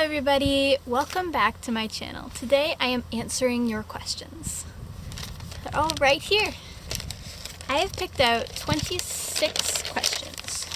everybody, welcome back to my channel. Today I am answering your questions. They're all right here. I have picked out 26 questions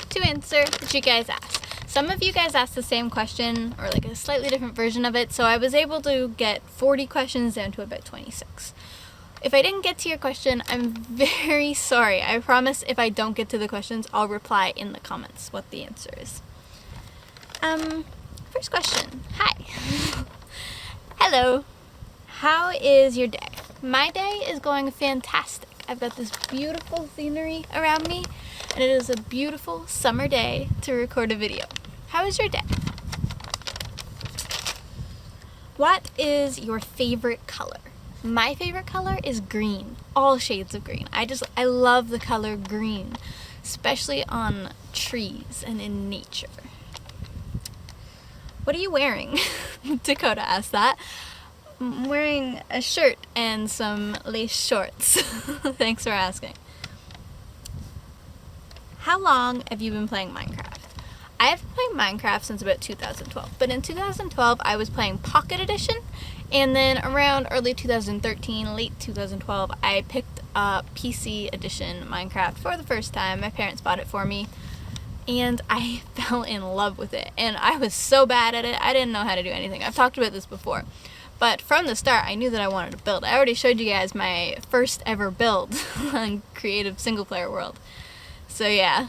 to answer that you guys asked. Some of you guys asked the same question or like a slightly different version of it, so I was able to get 40 questions down to about 26. If I didn't get to your question, I'm very sorry. I promise if I don't get to the questions, I'll reply in the comments what the answer is. First question. Hi. Hello. How is your day? My day is going fantastic. I've got this beautiful scenery around me, and it is a beautiful summer day to record a video. How is your day? What is your favorite color? My favorite color is green. All shades of green. I love the color green, especially on trees and in nature. What are you wearing? Dakota asked that. I'm wearing a shirt and some lace shorts. Thanks for asking. How long have you been playing Minecraft? I have been playing Minecraft since about 2012, but in 2012 I was playing Pocket Edition, and then around early 2013, late 2012, I picked up PC Edition Minecraft for the first time. My parents bought it for me, and I fell in love with it, and I was so bad at it, I didn't know how to do anything. I've talked about this before, but from the start, I knew that I wanted to build. I already showed you guys my first ever build on Creative Single Player World. So yeah,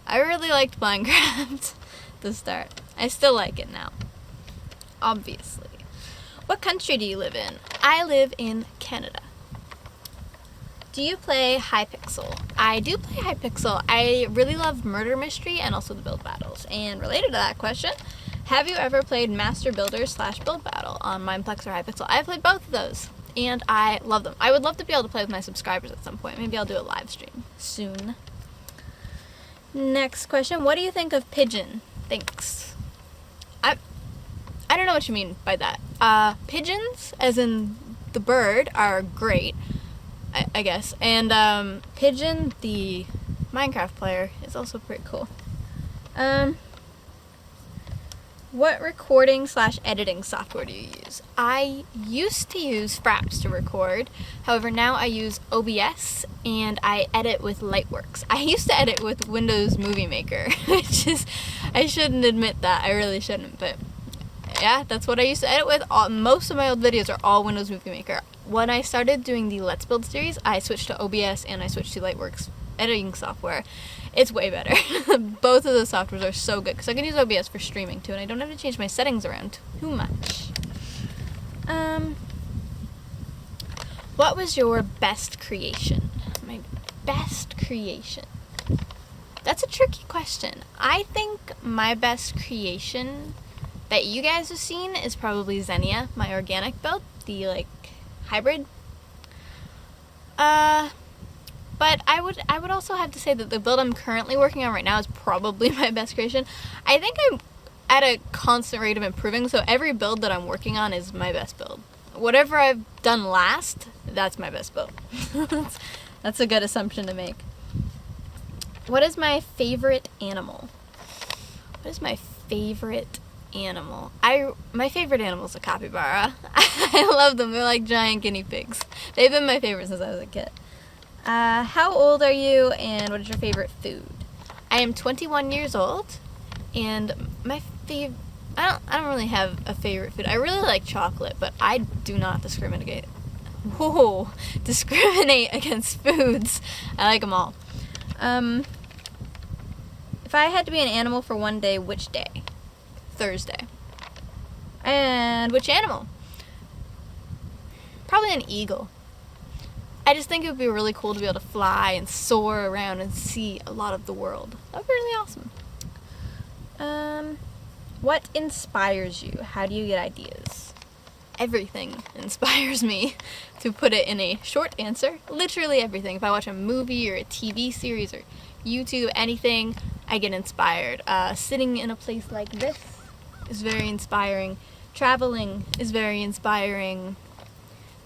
I really liked Minecraft at the start. I still like it now, obviously. What country do you live in? I live in Canada. Do you play Hypixel? I do play Hypixel. I really love murder mystery and also the build battles. And related to that question, have you ever played Master Builder / Build Battle on Mineplex or Hypixel? I've played both of those, and I love them. I would love to be able to play with my subscribers at some point. Maybe I'll do a live stream soon. Next question, what do you think of pigeon? Thanks. I don't know what you mean by that. Pigeons, as in the bird, are great, I guess. And Pigeon, the Minecraft player, is also pretty cool. What recording / editing software do you use? I used to use Fraps to record. However, now I use OBS and I edit with Lightworks. I used to edit with Windows Movie Maker, which is, I shouldn't admit that. I really shouldn't, but yeah, that's what I used to edit with. Most of my old videos are all Windows Movie Maker. When I started doing the Let's Build series, I switched to OBS and I switched to Lightworks editing software. It's way better. Both of those softwares are so good because I can use OBS for streaming too, and I don't have to change my settings around too much. What was your best creation? My best creation. That's a tricky question. I think my best creation that you guys have seen is probably Xenia, my organic build, the like hybrid. But I would also have to say that the build I'm currently working on right now is probably my best creation. I think I'm at a constant rate of improving, so every build that I'm working on is my best build. Whatever I've done last, that's my best build. That's a good assumption to make. What is my favorite animal? What is my favorite animal? My favorite animal is a capybara. I love them. They're like giant guinea pigs. They've been my favorite since I was a kid. How old are you and what is your favorite food? I am 21 years old, and my I don't really have a favorite food. I really like chocolate, but I do not discriminate. Discriminate against foods. I like them all. If I had to be an animal for one day, which day? Thursday. And which animal? Probably an eagle. I just think it would be really cool to be able to fly and soar around and see a lot of the world. That would be really awesome. What inspires you? How do you get ideas? Everything inspires me, to put it in a short answer. Literally everything. If I watch a movie or a TV series or YouTube, anything, I get inspired. Sitting in a place like this is very inspiring. Traveling is very inspiring.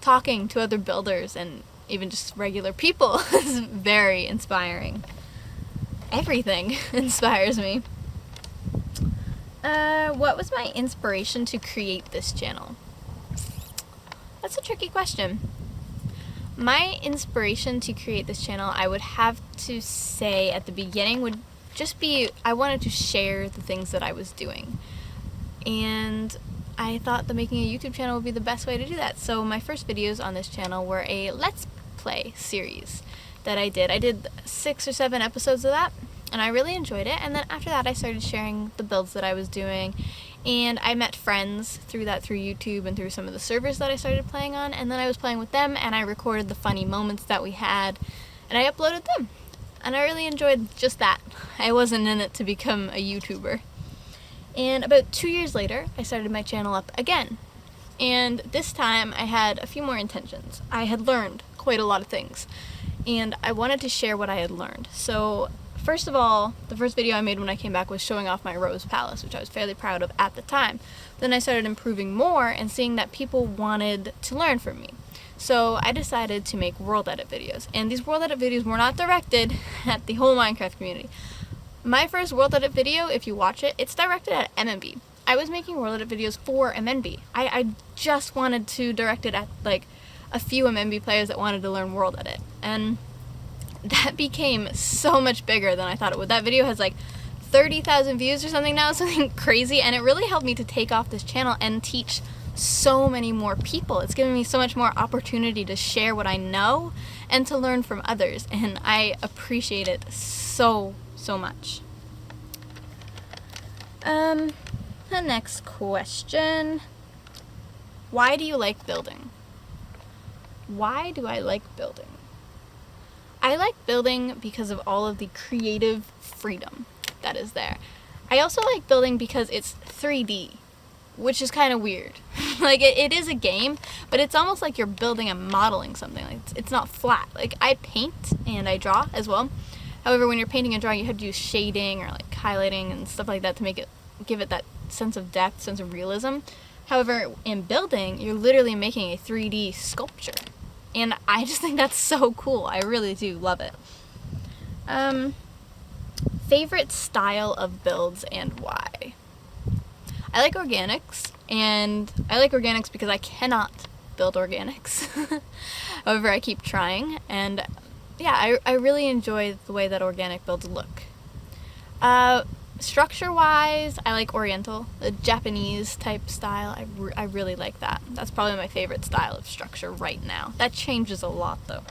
Talking to other builders and even just regular people is very inspiring. Everything inspires me. What was my inspiration to create this channel? That's a tricky question. My inspiration to create this channel, I would have to say at the beginning, would just be I wanted to share the things that I was doing. And I thought that making a YouTube channel would be the best way to do that. So my first videos on this channel were a Let's Play series that I did. I did 6 or 7 episodes of that, and I really enjoyed it. And then after that, I started sharing the builds that I was doing, and I met friends through YouTube and through some of the servers that I started playing on, and then I was playing with them, and I recorded the funny moments that we had, and I uploaded them. And I really enjoyed just that. I wasn't in it to become a YouTuber. And about 2 years later, I started my channel up again. And this time, I had a few more intentions. I had learned quite a lot of things, and I wanted to share what I had learned. So first of all, the first video I made when I came back was showing off my Rose Palace, which I was fairly proud of at the time. Then I started improving more and seeing that people wanted to learn from me. So I decided to make world edit videos. And these world edit videos were not directed at the whole Minecraft community. My first world edit video, if you watch it, it's directed at MMB. I was making world edit videos for MMB. I just wanted to direct it at like a few MMB players that wanted to learn world edit. And that became so much bigger than I thought it would. That video has like 30,000 views or something now, something crazy, and it really helped me to take off this channel and teach so many more people. It's given me so much more opportunity to share what I know and to learn from others, and I appreciate it so much. The next question. Why do you like building? Why do I like building? I like building because of all of the creative freedom that is there. I also like building because it's 3D, which is kind of weird. Like, it is a game, but it's almost like you're building and modeling something. Like, it's not flat. Like, I paint and I draw as well. However, when you're painting and drawing, you have to use shading or like highlighting and stuff like that to give it that sense of depth, sense of realism. However, in building, you're literally making a 3D sculpture. And I just think that's so cool. I really do love it. Favorite style of builds and why? I like organics, and I like organics because I cannot build organics. However, I keep trying, and yeah, I really enjoy the way that organic builds look. Structure-wise, I like Oriental, the Japanese type style. I really like that. That's probably my favorite style of structure right now. That changes a lot, though.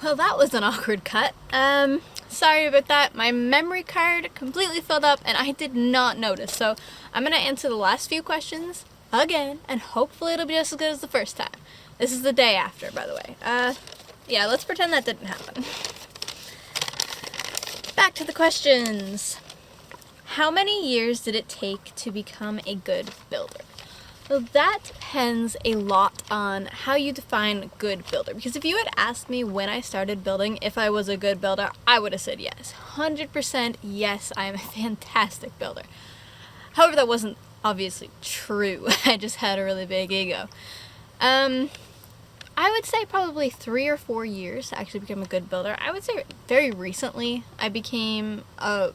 Well, that was an awkward cut. Sorry about that. My memory card completely filled up, and I did not notice. So I'm going to answer the last few questions again, and hopefully it'll be just as good as the first time. This is the day after, by the way. Yeah, let's pretend that didn't happen. Back to the questions. How many years did it take to become a good builder? Well, that depends a lot on how you define good builder. Because if you had asked me when I started building if I was a good builder, I would have said yes. 100% yes, I am a fantastic builder. However, that wasn't obviously true. I just had a really big ego. I would say probably 3 or 4 years to actually become a good builder. I would say very recently I became a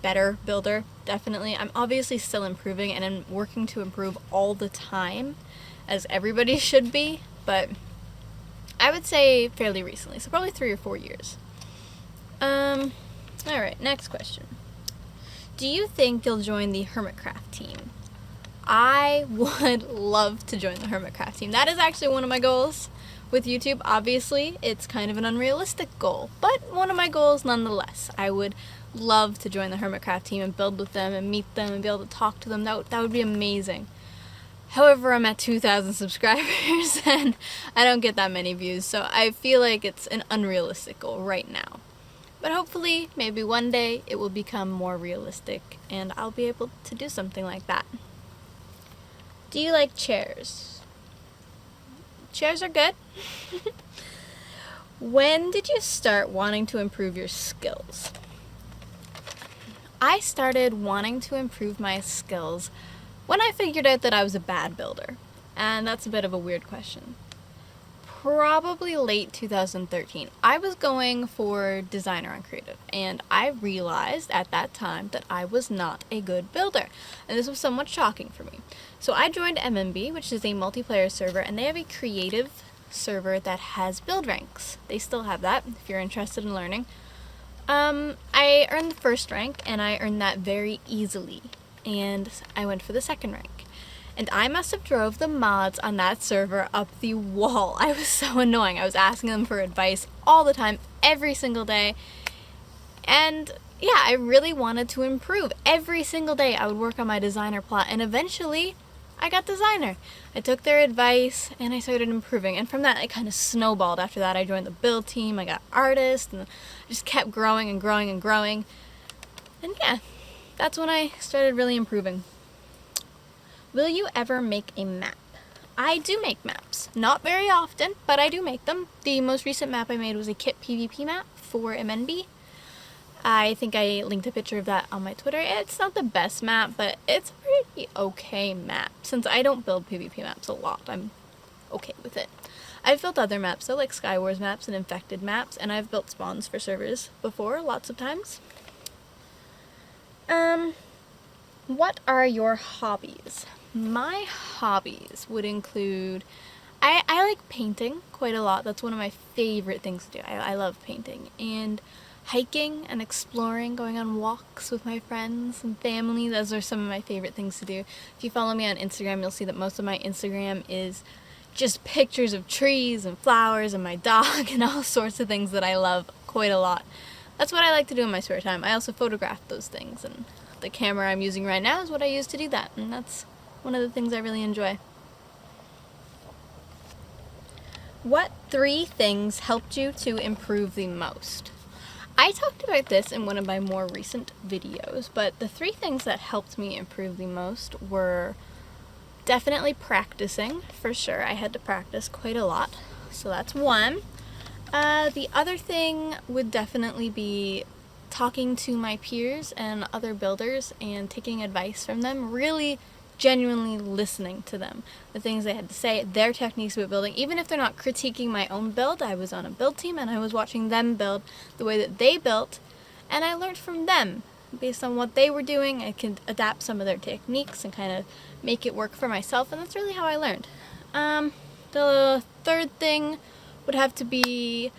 better builder, definitely. I'm obviously still improving, and I'm working to improve all the time, as everybody should be, but I would say fairly recently, so probably 3 or 4 years. Alright, next question. Do you think you'll join the Hermitcraft team? I would love to join the Hermitcraft team. That is actually one of my goals with YouTube. Obviously, it's kind of an unrealistic goal, but one of my goals nonetheless. I would love to join the Hermitcraft team and build with them and meet them and be able to talk to them. That would be amazing. However, I'm at 2,000 subscribers and I don't get that many views, so I feel like it's an unrealistic goal right now. But hopefully, maybe one day, it will become more realistic and I'll be able to do something like that. Do you like chairs? Chairs are good. When did you start wanting to improve your skills? I started wanting to improve my skills when I figured out that I was a bad builder. And that's a bit of a weird question. probably late 2013. I was going for designer on creative, and I realized at that time that I was not a good builder, and this was somewhat shocking for me. So I joined MMB, which is a multiplayer server, and they have a creative server that has build ranks. They still have that if you're interested in learning. I earned the first rank, and I earned that very easily, and I went for the second rank. And I must have drove the mods on that server up the wall. I was so annoying. I was asking them for advice all the time, every single day. And yeah, I really wanted to improve. Every single day I would work on my designer plot, and eventually I got designer. I took their advice and I started improving. And from that, it kind of snowballed. After that, I joined the build team, I got artist, and I just kept growing and growing and growing. And yeah, that's when I started really improving. Will you ever make a map? I do make maps. Not very often, but I do make them. The most recent map I made was a kit PvP map for MNB. I think I linked a picture of that on my Twitter. It's not the best map, but it's a pretty okay map. Since I don't build PvP maps a lot, I'm okay with it. I've built other maps though, like Skywars maps and Infected maps, and I've built spawns for servers before, lots of times. What are your hobbies? My hobbies would include, I like painting quite a lot. That's one of my favorite things to do. I love painting. And hiking and exploring, going on walks with my friends and family, those are some of my favorite things to do. If you follow me on Instagram, you'll see that most of my Instagram is just pictures of trees and flowers and my dog and all sorts of things that I love quite a lot. That's what I like to do in my spare time. I also photograph those things, and the camera I'm using right now is what I use to do that, and that's one of the things I really enjoy. What 3 things helped you to improve the most? I talked about this in one of my more recent videos, but the 3 things that helped me improve the most were definitely practicing, for sure. I had to practice quite a lot, so that's one. The other thing would definitely be talking to my peers and other builders and taking advice from them, really genuinely listening to them, the things they had to say, their techniques about building. Even if they're not critiquing my own build, I was on a build team and I was watching them build the way that they built, and I learned from them. Based on what they were doing, I could adapt some of their techniques and kind of make it work for myself, and that's really how I learned. The third thing would have to be,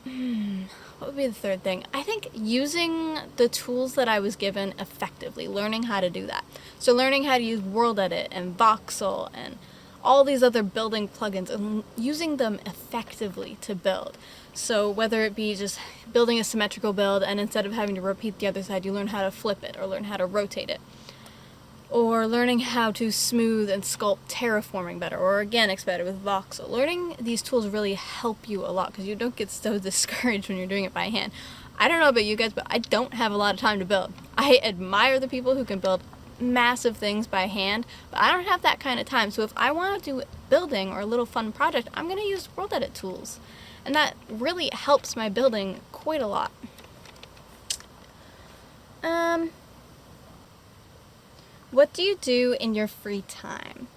what would be the third thing? I think using the tools that I was given effectively, learning how to do that. So learning how to use World Edit and Voxel and all these other building plugins and using them effectively to build. So whether it be just building a symmetrical build and instead of having to repeat the other side, you learn how to flip it or learn how to rotate it. Or learning how to smooth and sculpt terraforming better, or organics better with Voxel. Learning these tools really help you a lot because you don't get so discouraged when you're doing it by hand. I don't know about you guys, but I don't have a lot of time to build. I admire the people who can build massive things by hand, but I don't have that kind of time. So if I want to do building or a little fun project, I'm going to use World Edit tools. And that really helps my building quite a lot. What do you do in your free time?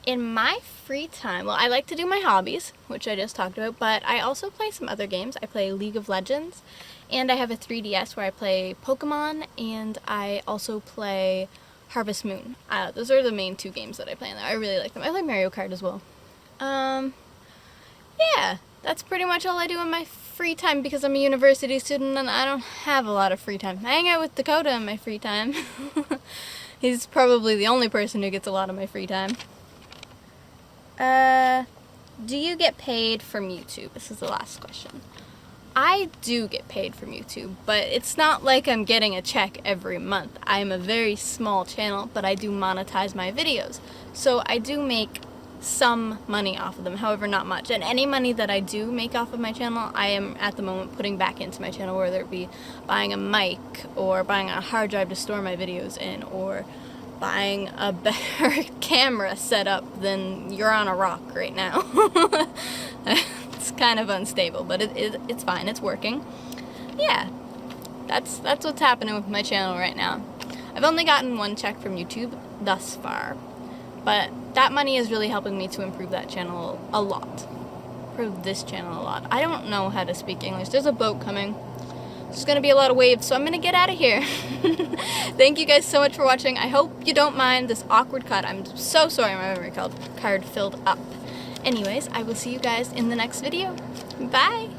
In my free time, well, I like to do my hobbies, which I just talked about, but I also play some other games. I play League of Legends, and I have a 3DS where I play Pokemon, and I also play Harvest Moon. Those are the main 2 games that I play in there. I really like them. I play Mario Kart as well. Yeah, that's pretty much all I do in my free time because I'm a university student and I don't have a lot of free time. I hang out with Dakota in my free time. He's probably the only person who gets a lot of my free time. Do you get paid from YouTube? This is the last question. I do get paid from YouTube, but it's not like I'm getting a check every month. I'm a very small channel, but I do monetize my videos. So I do make some money off of them, however not much. And any money that I do make off of my channel, I am at the moment putting back into my channel, whether it be buying a mic or buying a hard drive to store my videos in or buying a better camera setup than you're on a rock right now. It's kind of unstable, but it's fine, it's working. Yeah, that's what's happening with my channel right now. I've only gotten 1 check from YouTube thus far, but that money is really helping me to improve that channel a lot. improve this channel a lot. I don't know how to speak English. There's a boat coming. There's going to be a lot of waves, so I'm going to get out of here. Thank you guys so much for watching. I hope you don't mind this awkward cut. I'm so sorry my memory card filled up. Anyways, I will see you guys in the next video. Bye!